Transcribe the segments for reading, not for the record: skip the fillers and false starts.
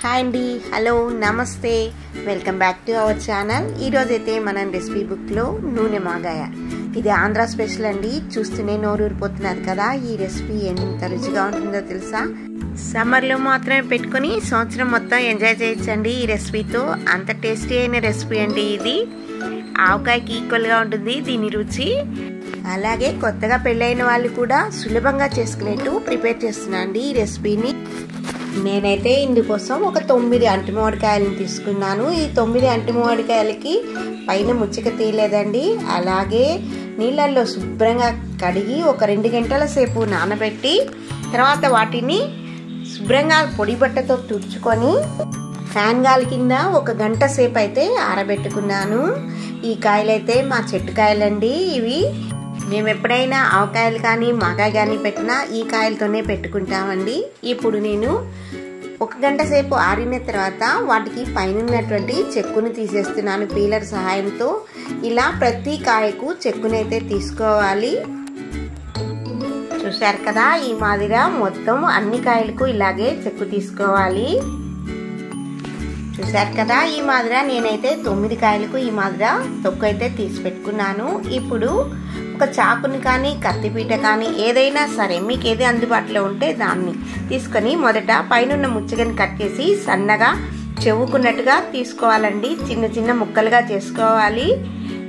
Hi అండి, hello, నమస్తే, welcome back to our channel. ఈరోజైతే మనం రెసిపీ బుక్లో నూనె మాగాయ, ఇది ఆంధ్ర స్పెషల్ అండి. చూస్తూనే నోరూరిపోతున్నారు కదా. ఈ రెసిపీ ఎంత రుచిగా ఉంటుందో తెలుసా? సమ్మర్లో మాత్రమే పెట్టుకొని సంవత్సరం మొత్తం ఎంజాయ్ చేయొచ్చండి ఈ రెసిపీతో. అంత టేస్టీ అయిన రెసిపీ అండి ఇది. ఆవకాయకి ఈక్వల్గా ఉంటుంది దీని రుచి. అలాగే కొత్తగా పెళ్ళైన వాళ్ళు కూడా సులభంగా చేసుకునేట్టు ప్రిపేర్ చేస్తున్నా అండి ఈ రెసిపీని. నేనైతే ఇందుకోసం ఒక 9 అంటు మామిడికాయలను తీసుకున్నాను. ఈ 9 అంటు మామిడికాయలకి పైన ముచ్చిక తీయలేదండి. అలాగే నీళ్ళల్లో శుభ్రంగా కడిగి ఒక 2 గంటల సేపు నానబెట్టి తర్వాత వాటిని శుభ్రంగా పొడి బట్టతో తుడుచుకొని ఫ్యాన్ గాలి కింద 1 గంట సేపు అయితే ఆరబెట్టుకున్నాను. ఈ కాయలైతే మా చెట్టు కాయలండి. ఇవి మేము ఎప్పుడైనా ఆవకాయలు కానీ మాగాయ కానీ పెట్టినా ఈ కాయలతోనే పెట్టుకుంటామండి. ఇప్పుడు నేను 1 గంట సేపు ఆరిన తర్వాత వాటికి పైన ఉన్నటువంటి చెక్కుని తీసేస్తున్నాను పీలర్ సహాయంతో. ఇలా ప్రతి కాయకు చెక్కునైతే తీసుకోవాలి. చూశారు కదా, ఈ మాదిరిగా మొత్తం అన్ని కాయలకు ఇలాగే చెక్కు తీసుకోవాలి. చూశారు కదా, ఈ మాదిరిగా నేనైతే 9 కాయలకు ఈ మాదిరిగా తొక్కు అయితే తీసి పెట్టుకున్నాను. ఇప్పుడు ఒక చాకుని కానీ కత్తిపీట కానీ ఏదైనా సరే మీకు ఏది అందుబాటులో ఉంటే దాన్ని తీసుకొని మొదట పైన ముచ్చగని కట్ చేసి సన్నగా చెవుకున్నట్టుగా తీసుకోవాలండి. చిన్న చిన్న ముక్కలుగా చేసుకోవాలి.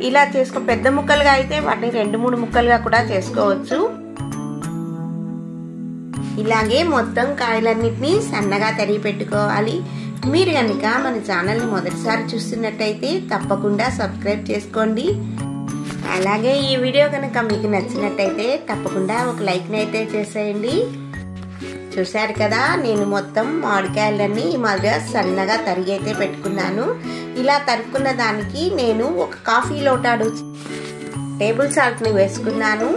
ఇలా పెద్ద ముక్కలుగా అయితే వాటిని 2-3 ముక్కలుగా కూడా చేసుకోవచ్చు. ఇలాగే మొత్తం కాయలన్నిటినీ సన్నగా తరిగి పెట్టుకోవాలి. మీరు కనుక మన ఛానల్ని మొదటిసారి చూస్తున్నట్టయితే తప్పకుండా సబ్స్క్రైబ్ చేసుకోండి. అలాగే ఈ వీడియో కనుక మీకు నచ్చినట్టయితే తప్పకుండా ఒక లైక్ని అయితే చేసేయండి. చూశారు కదా, నేను మొత్తం మామిడికాయలన్నీ ఈ మాదిరిగా సన్నగా తరిగి అయితే పెట్టుకున్నాను. ఇలా తరుక్కున్న దానికి నేను ఒక కాఫీ లోటాడు టేబుల్ సాల్ట్ని వేసుకున్నాను.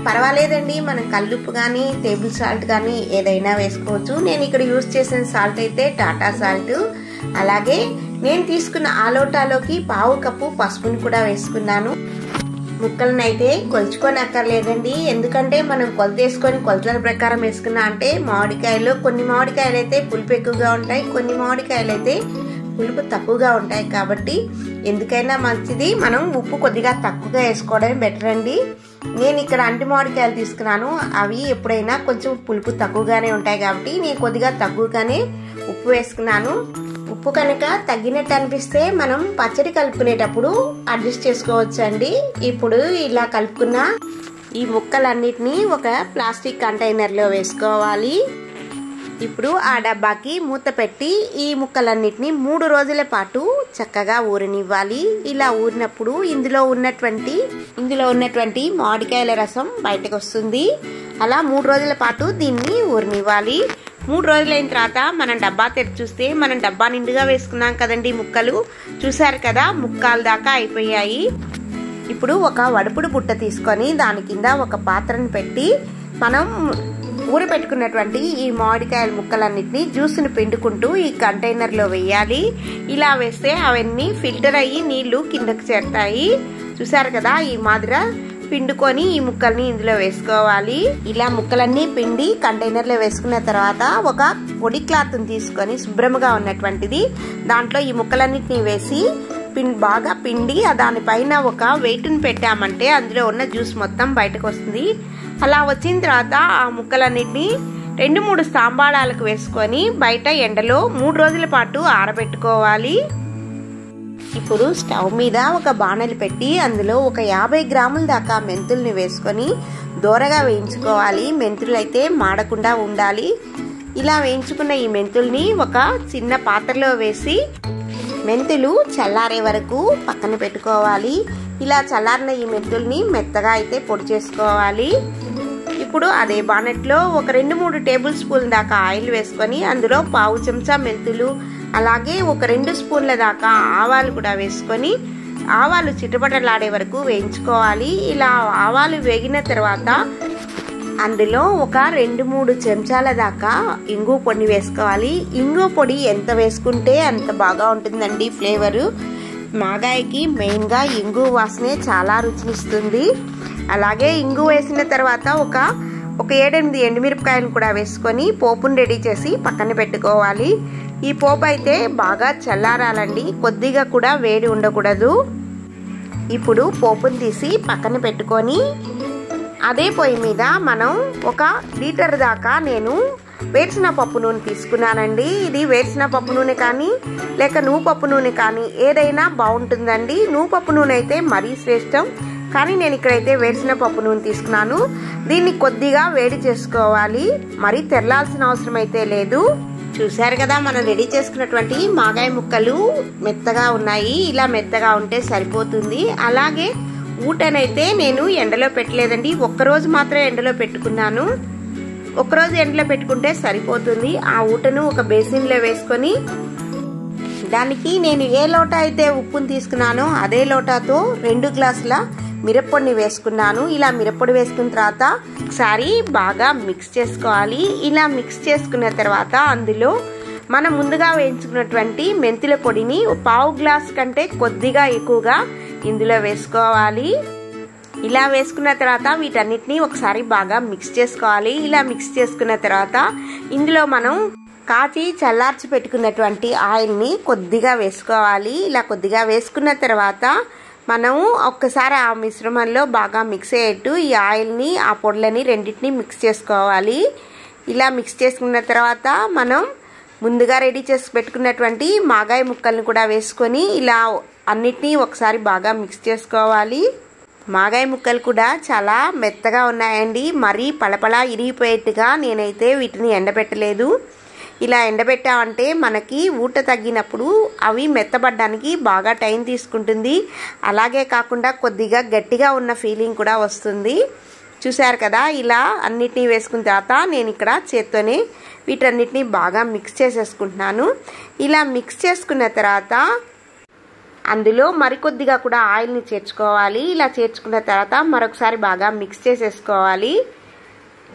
పర్వాలేదండి, మనం కల్లుప్పు కానీ టేబుల్ సాల్ట్ కానీ ఏదైనా వేసుకోవచ్చు. నేను ఇక్కడ యూజ్ చేసిన సాల్ట్ అయితే టాటా సాల్ట్. అలాగే నేను తీసుకున్న ఆ లోటాలోకి 1/2 కప్పు పసుపుని కూడా వేసుకున్నాను. ముక్కలను అయితే కొలుచుకొని అక్కర్లేదండి, ఎందుకంటే మనం కొలతేసుకొని కొలతల ప్రకారం వేసుకున్నా అంటే మామిడికాయలు కొన్ని మామిడికాయలు అయితే పులుపు ఎక్కువగా ఉంటాయి, కొన్ని మామిడికాయలు అయితే పులుపు తక్కువగా ఉంటాయి. కాబట్టి ఎందుకైనా మంచిది మనం ఉప్పు కొద్దిగా తక్కువగా వేసుకోవడమే బెటర్ అండి. నేను ఇక్కడ అంటు మామిడికాయలు తీసుకున్నాను. అవి ఎప్పుడైనా కొంచెం పులుపు తక్కువగానే ఉంటాయి కాబట్టి నేను కొద్దిగా తక్కువగానే ఉప్పు వేసుకున్నాను. ఉప్పు కనుక తగ్గినట్టు అనిపిస్తే మనం పచ్చడి కలుపుకునేటప్పుడు అడ్జస్ట్ చేసుకోవచ్చు అండి. ఇప్పుడు ఇలా కలుపుకున్న ఈ ముక్కలన్నిటినీ ఒక ప్లాస్టిక్ కంటైనర్లో వేసుకోవాలి. ఇప్పుడు ఆ డబ్బాకి మూత పెట్టి ఈ ముక్కలన్నిటిని 3 రోజుల పాటు చక్కగా ఊరనివ్వాలి. ఇలా ఊరినప్పుడు ఇందులో ఉన్నటువంటి మామిడికాయల రసం బయటకు వస్తుంది. అలా 3 రోజుల పాటు దీన్ని ఊరనివ్వాలి. 3 రోజులైన తర్వాత మనం డబ్బా తెరిచి చూస్తే మనం డబ్బా నిండుగా వేసుకున్నాం కదండి ముక్కలు. చూసారు కదా, ముక్కాల దాకా అయిపోయాయి. ఇప్పుడు ఒక వడుపుడు బుట్ట తీసుకొని దాని కింద ఒక పాత్రను పెట్టి మనం ఊరబెట్టుకున్నటువంటి ఈ మామిడికాయల ముక్కలన్నిటినీ జ్యూస్ని పిండుకుంటూ ఈ కంటైనర్లో వేయాలి. ఇలా వేస్తే అవన్నీ ఫిల్టర్ అయ్యి నీళ్లు కిందకు చేరుతాయి. చూసారు కదా, ఈ మాదిరిగా పిండుకొని ఈ ముక్కల్ని ఇందులో వేసుకోవాలి. ఇలా ముక్కలన్నీ పిండి కంటైనర్లో వేసుకున్న తర్వాత ఒక పొడి క్లాత్ని తీసుకొని శుభ్రంగా ఉన్నటువంటిది దాంట్లో ఈ ముక్కలన్నిటిని వేసి బాగా పిండి దానిపైన ఒక వెయిట్ని పెట్టామంటే అందులో ఉన్న జ్యూస్ మొత్తం బయటకు వస్తుంది. అలా వచ్చిన తర్వాత ఆ ముక్కలన్నిటిని 2-3 స్తంభాళాలకు వేసుకొని బయట ఎండలో 3 రోజుల పాటు ఆరబెట్టుకోవాలి. ఇప్పుడు స్టవ్ మీద ఒక బాణలి పెట్టి అందులో ఒక 50 గ్రాముల దాకా మెంతుల్ని వేసుకొని దోరగా వేయించుకోవాలి. మెంతులు అయితే మాడకుండా ఉండాలి. ఇలా వేయించుకున్న ఈ మెంతుల్ని ఒక చిన్న పాత్రలో వేసి మెంతులు చల్లారే వరకు పక్కన పెట్టుకోవాలి. ఇలా చల్లారిన ఈ మెంతుల్ని మెత్తగా అయితే పొడి చేసుకోవాలి. ఇప్పుడు అదే బాణట్లో ఒక 2-3 టేబుల్ స్పూన్ల దాకా ఆయిల్ వేసుకొని అందులో 1/2 చెంచా మెంతులు అలాగే ఒక 2 స్పూన్ల దాకా ఆవాలు కూడా వేసుకొని ఆవాలు చిటపటలాడే వరకు వేయించుకోవాలి. ఇలా ఆవాలు వేగిన తర్వాత అందులో ఒక 2-3 చెంచాల దాకా ఇంగువ పొడి వేసుకోవాలి. ఇంగువ పొడి ఎంత వేసుకుంటే అంత బాగా ఉంటుందండి ఫ్లేవరు. మాగాయకి మెయిన్గా ఇంగువ వాసనే చాలా రుచినిస్తుంది. అలాగే ఇంగువ వేసిన తర్వాత ఒక 7-8 ఎండుమిరపకాయలు కూడా వేసుకొని పోపును రెడీ చేసి పక్కన పెట్టుకోవాలి. ఈ పోపు అయితే బాగా చల్లారాలండి, కొద్దిగా కూడా వేడి ఉండకూడదు. ఇప్పుడు పోపుని తీసి పక్కన పెట్టుకొని అదే పొయ్యి మీద మనం 1 లీటర్ దాకా నేను వేరుశనగ పప్పు నూనె తీసుకున్నానండి. ఇది వేరుశనగ పప్పు నూనె కానీ లేక నువ్వుపప్పు నూనె కానీ ఏదైనా బాగుంటుందండి. నువ్వుపప్పు నూనె అయితే మరీ శ్రేష్టం, కానీ నేను ఇక్కడైతే వేరుశనగ పప్పు నూనె తీసుకున్నాను. దీన్ని కొద్దిగా వేడి చేసుకోవాలి, మరీ తెరలాల్సిన అవసరం అయితే లేదు. చూసారు కదా, మనం రెడీ చేసుకున్నటువంటి మాగాయ ముక్కలు మెత్తగా ఉన్నాయి. ఇలా మెత్తగా ఉంటే సరిపోతుంది. అలాగే ఊటనైతే నేను ఎండలో పెట్టలేదండి, ఒక్కరోజు మాత్రం ఎండలో పెట్టుకున్నాను. ఒక్కరోజు ఎండలో పెట్టుకుంటే సరిపోతుంది. ఆ ఊటను ఒక బేసిన్లో వేసుకొని దానికి నేను ఏ లోట అయితే ఉప్పును తీసుకున్నానో అదే లోటాతో 2 గ్లాసుల మిరప్పొడిని వేసుకున్నాను. ఇలా మిరప్పొడి వేసుకున్న తర్వాత ఒకసారి బాగా మిక్స్ చేసుకోవాలి. ఇలా మిక్స్ చేసుకున్న తర్వాత అందులో మనం ముందుగా వేయించుకున్నటువంటి మెంతుల పొడిని 1/2 గ్లాస్ కంటే కొద్దిగా ఎక్కువగా ఇందులో వేసుకోవాలి. ఇలా వేసుకున్న తర్వాత వీటన్నిటిని ఒకసారి బాగా మిక్స్ చేసుకోవాలి. ఇలా మిక్స్ చేసుకున్న తర్వాత ఇందులో మనం కాచి చల్లార్చి పెట్టుకున్నటువంటి ఆయిల్ని కొద్దిగా వేసుకోవాలి. ఇలా కొద్దిగా వేసుకున్న తర్వాత మనం ఒక్కసారి ఆ మిశ్రమంలో బాగా మిక్స్ అయ్యేట్టు ఈ ఆయిల్ని ఆ పొడులని రెండింటిని మిక్స్ చేసుకోవాలి. ఇలా మిక్స్ చేసుకున్న తర్వాత మనం ముందుగా రెడీ చేసి పెట్టుకున్నటువంటి మాగాయ ముక్కల్ని కూడా వేసుకొని ఇలా అన్నిటినీ ఒకసారి బాగా మిక్స్ చేసుకోవాలి. మాగాయ ముక్కలు కూడా చాలా మెత్తగా ఉన్నాయండి, మరీ పళపళ ఇరిగిపోయేట్టుగా నేనైతే వీటిని ఎండబెట్టలేదు. ఇలా ఎండబెట్టామంటే మనకి ఊట తగ్గినప్పుడు అవి మెత్తబడడానికి బాగా టైం తీసుకుంటుంది. అలాగే కాకుండా కొద్దిగా గట్టిగా ఉన్న ఫీలింగ్ కూడా వస్తుంది. చూసారు కదా, ఇలా అన్నిటినీ వేసుకున్న తర్వాత నేను ఇక్కడ చేత్తోనే వీటన్నిటిని బాగా మిక్స్ చేసేసుకుంటున్నాను. ఇలా మిక్స్ చేసుకున్న తర్వాత అందులో మరికొద్దిగా కూడా ఆయిల్ని చేర్చుకోవాలి. ఇలా చేర్చుకున్న తర్వాత మరొకసారి బాగా మిక్స్ చేసేసుకోవాలి.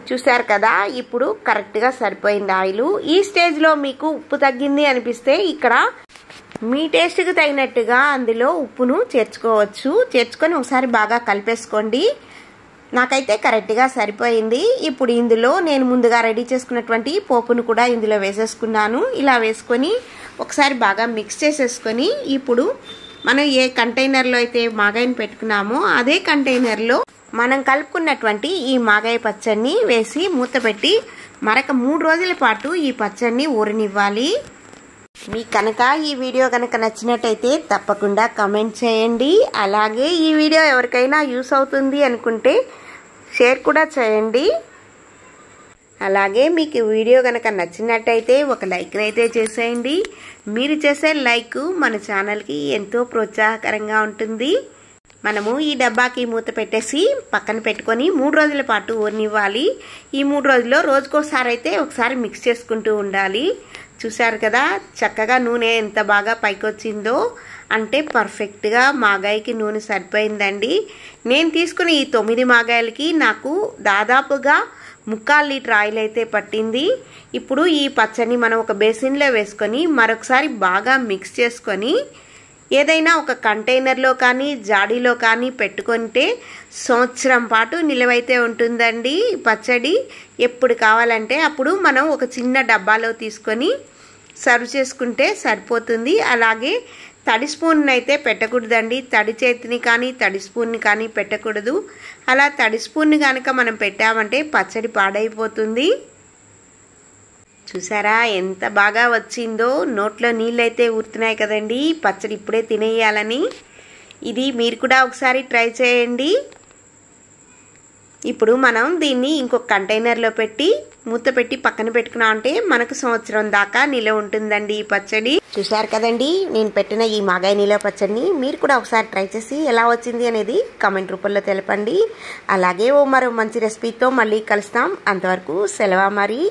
చూసారు కదా, ఇప్పుడు కరెక్ట్గా సరిపోయింది ఆయిల్. ఈ స్టేజ్లో మీకు ఉప్పు తగ్గింది అనిపిస్తే ఇక్కడ మీ టేస్ట్కి తగినట్టుగా అందులో ఉప్పును చేర్చుకోవచ్చు. చేర్చుకొని ఒకసారి బాగా కలిపేసుకోండి. నాకైతే కరెక్ట్గా సరిపోయింది. ఇప్పుడు ఇందులో నేను ముందుగా రెడీ చేసుకున్నటువంటి పోపును కూడా ఇందులో వేసేసుకున్నాను. ఇలా వేసుకొని ఒకసారి బాగా మిక్స్ చేసేసుకొని ఇప్పుడు మనం ఏ కంటైనర్లో అయితే మాగాయని పెట్టుకున్నామో అదే కంటైనర్లో మనం కలుపుకున్నటువంటి ఈ మాగాయ పచ్చడిని వేసి మూత పెట్టి మరొక 3 రోజుల పాటు ఈ పచ్చడిని ఊరనివ్వాలి. మీకు కనుక ఈ వీడియో కనుక నచ్చినట్టయితే తప్పకుండా కామెంట్ చేయండి. అలాగే ఈ వీడియో ఎవరికైనా యూస్ అవుతుంది అనుకుంటే షేర్ కూడా చేయండి. అలాగే మీకు వీడియో కనుక నచ్చినట్టయితే ఒక లైక్ అయితే చేసేయండి. మీరు చేసే లైక్ మన ఛానల్కి ఎంతో ప్రోత్సాహకరంగా ఉంటుంది. మనము ఈ డబ్బాకి మూత పెట్టేసి పక్కన పెట్టుకొని 3 రోజుల పాటు ఊరనివ్వాలి. ఈ 3 రోజుల్లో రోజుకోసారి అయితే ఒకసారి మిక్స్ చేసుకుంటూ ఉండాలి. చూసారు కదా, చక్కగా నూనె ఎంత బాగా పైకి వచ్చిందో, అంటే పర్ఫెక్ట్గా మాగాయకి నూనె సరిపోయిందండి. నేను తీసుకున్న ఈ 9 మాగాయలకి నాకు దాదాపుగా 1/4 లీటర్ ఆయిల్ అయితే పట్టింది. ఇప్పుడు ఈ పచ్చడిని మనం ఒక బేసిన్లో వేసుకొని మరొకసారి బాగా మిక్స్ చేసుకొని ఏదైనా ఒక కంటైనర్లో కానీ జాడీలో కానీ పెట్టుకుంటే సంవత్సరం పాటు నిలవైతే ఉంటుందండి పచ్చడి. ఎప్పుడు కావాలంటే అప్పుడు మనం ఒక చిన్న డబ్బాలో తీసుకొని సర్వ్ చేసుకుంటే సరిపోతుంది. అలాగే తడి స్పూన్ అయితే పెట్టకూడదండి, తడి చేతిని కానీ తడి స్పూన్ని కానీ పెట్టకూడదు. అలా తడి స్పూన్ని కనుక మనం పెట్టామంటే పచ్చడి పాడైపోతుంది. చూసారా ఎంత బాగా వచ్చిందో, నోట్లో నీళ్ళైతే ఊరుతున్నాయి కదండి పచ్చడి ఇప్పుడే తినేయాలని. ఇది మీరు కూడా ఒకసారి ట్రై చేయండి. ఇప్పుడు మనం దీన్ని ఇంకొక కంటైనర్లో పెట్టి మూత పెట్టి పక్కన పెట్టుకున్నామంటే మనకు సంవత్సరం దాకా నిలవ ఉంటుందండి ఈ పచ్చడి. చూసారు కదండి, నేను పెట్టిన ఈ మాగాయ నిలవ పచ్చడిని మీరు కూడా ఒకసారి ట్రై చేసి ఎలా వచ్చింది అనేది కామెంట్ రూపంలో తెలపండి. అలాగే మరో మంచి రెసిపీతో మళ్ళీ కలుస్తాం. అంతవరకు సెలవు మరి.